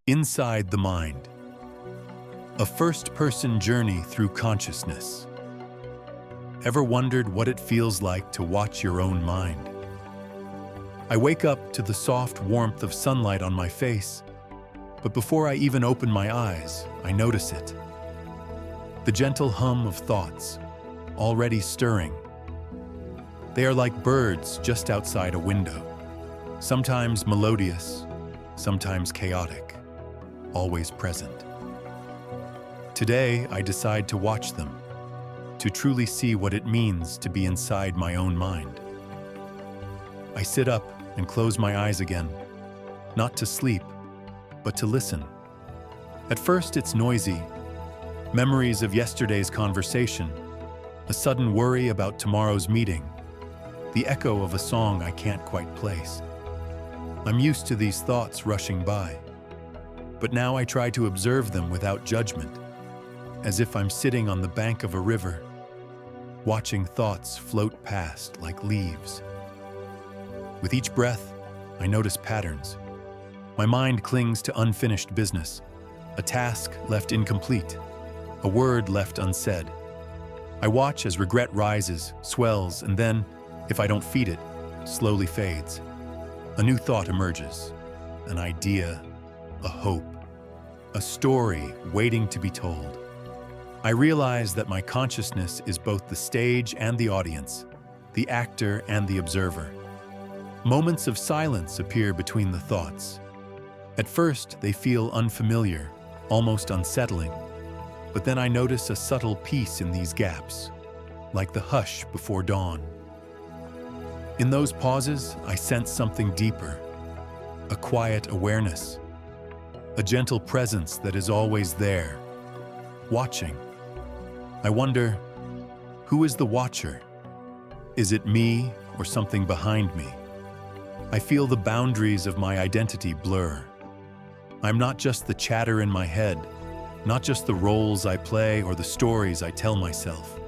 Inside the Mind. A first-person journey through consciousness. Ever wondered what it feels like to watch your own mind? I wake up to the soft warmth of sunlight on my face, but before I even open my eyes, I notice it. The gentle hum of thoughts, already stirring. They are like birds just outside a window, sometimes melodious, sometimes chaotic, always present. Today, I decide to watch them, to truly see what it means to be inside my own mind. I sit up and close my eyes again, not to sleep, but to listen. At first, it's noisy. Memories of yesterday's conversation, a sudden worry about tomorrow's meeting, the echo of a song I can't quite place. I'm used to these thoughts rushing by, but now I try to observe them without judgment, as if I'm sitting on the bank of a river, watching thoughts float past like leaves. With each breath, I notice patterns. My mind clings to unfinished business, a task left incomplete, a word left unsaid. I watch as regret rises, swells, and then, if I don't feed it, slowly fades. A new thought emerges, an idea, a hope, a story waiting to be told. I realize that my consciousness is both the stage and the audience, the actor and the observer. Moments of silence appear between the thoughts. At first, they feel unfamiliar, almost unsettling, but then I notice a subtle peace in these gaps, like the hush before dawn. In those pauses, I sense something deeper, a quiet awareness, a gentle presence that is always there, watching. I wonder, who is the watcher? Is it me or something behind me? I feel the boundaries of my identity blur. I'm not just the chatter in my head, not just the roles I play or the stories I tell myself.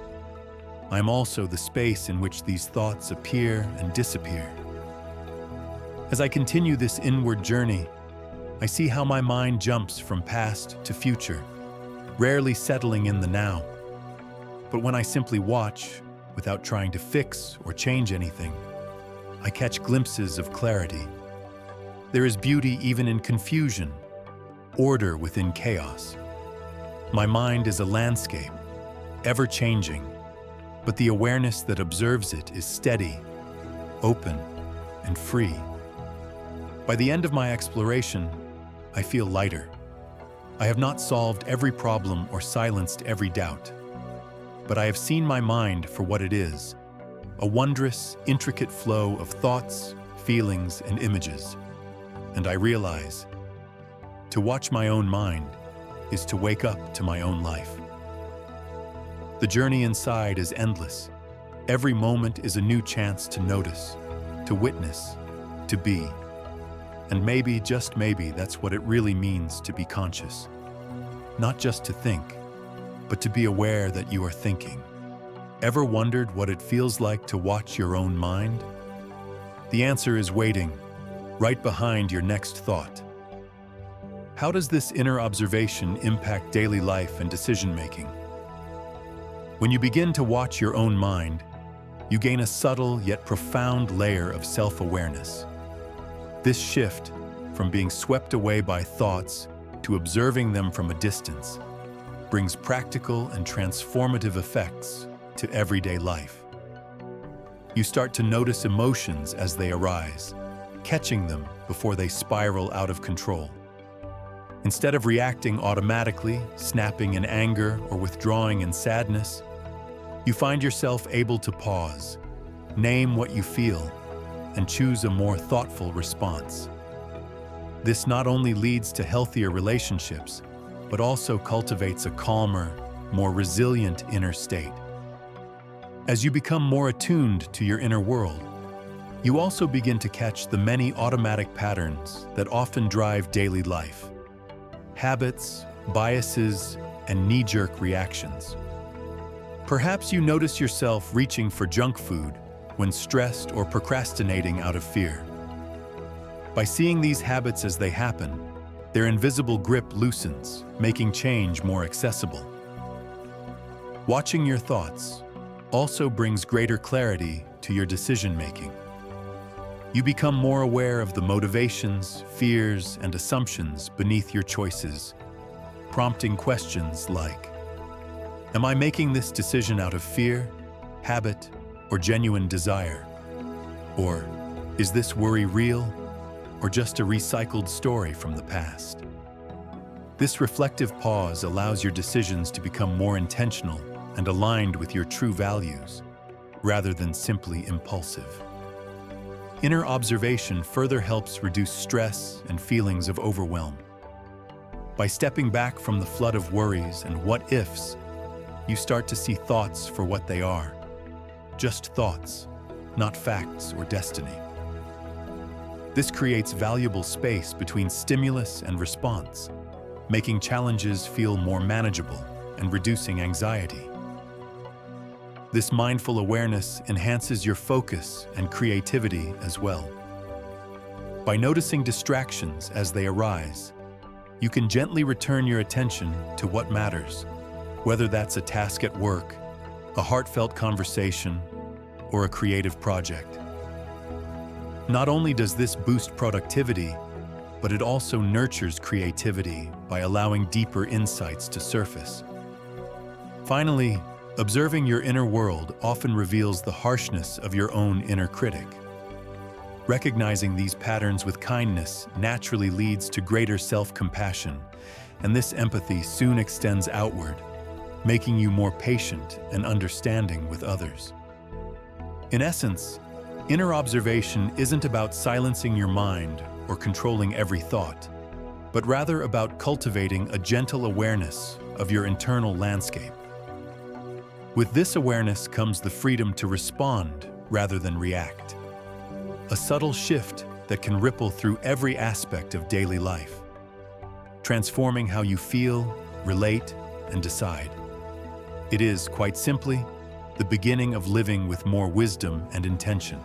I'm also the space in which these thoughts appear and disappear. As I continue this inward journey, I see how my mind jumps from past to future, rarely settling in the now. But when I simply watch, without trying to fix or change anything, I catch glimpses of clarity. There is beauty even in confusion, order within chaos. My mind is a landscape, ever-changing, but the awareness that observes it is steady, open, and free. By the end of my exploration, I feel lighter. I have not solved every problem or silenced every doubt, but I have seen my mind for what it is, a wondrous, intricate flow of thoughts, feelings, and images. And I realize, to watch my own mind is to wake up to my own life. The journey inside is endless. Every moment is a new chance to notice, to witness, to be. And maybe, just maybe, that's what it really means to be conscious. Not just to think, but to be aware that you are thinking. Ever wondered what it feels like to watch your own mind? The answer is waiting, right behind your next thought. How does this inner observation impact daily life and decision-making? When you begin to watch your own mind, you gain a subtle yet profound layer of self-awareness. This shift, from being swept away by thoughts to observing them from a distance, brings practical and transformative effects to everyday life. You start to notice emotions as they arise, catching them before they spiral out of control. Instead of reacting automatically, snapping in anger or withdrawing in sadness, you find yourself able to pause, name what you feel, and choose a more thoughtful response. This not only leads to healthier relationships, but also cultivates a calmer, more resilient inner state. As you become more attuned to your inner world, you also begin to catch the many automatic patterns that often drive daily life. Habits, biases, and knee-jerk reactions. Perhaps you notice yourself reaching for junk food when stressed or procrastinating out of fear. By seeing these habits as they happen, their invisible grip loosens, making change more accessible. Watching your thoughts also brings greater clarity to your decision-making. You become more aware of the motivations, fears, and assumptions beneath your choices, prompting questions like, am I making this decision out of fear, habit, or genuine desire? Or, is this worry real, or just a recycled story from the past? This reflective pause allows your decisions to become more intentional and aligned with your true values, rather than simply impulsive. Inner observation further helps reduce stress and feelings of overwhelm. By stepping back from the flood of worries and what-ifs, you start to see thoughts for what they are. Just thoughts, not facts or destiny. This creates valuable space between stimulus and response, making challenges feel more manageable and reducing anxiety. This mindful awareness enhances your focus and creativity as well. By noticing distractions as they arise, you can gently return your attention to what matters, whether that's a task at work, a heartfelt conversation, or a creative project. Not only does this boost productivity, but it also nurtures creativity by allowing deeper insights to surface. Finally, observing your inner world often reveals the harshness of your own inner critic. Recognizing these patterns with kindness naturally leads to greater self-compassion, and this empathy soon extends outward, making you more patient and understanding with others. In essence, inner observation isn't about silencing your mind or controlling every thought, but rather about cultivating a gentle awareness of your internal landscape. With this awareness comes the freedom to respond rather than react. A subtle shift that can ripple through every aspect of daily life, transforming how you feel, relate, and decide. It is, quite simply, the beginning of living with more wisdom and intention.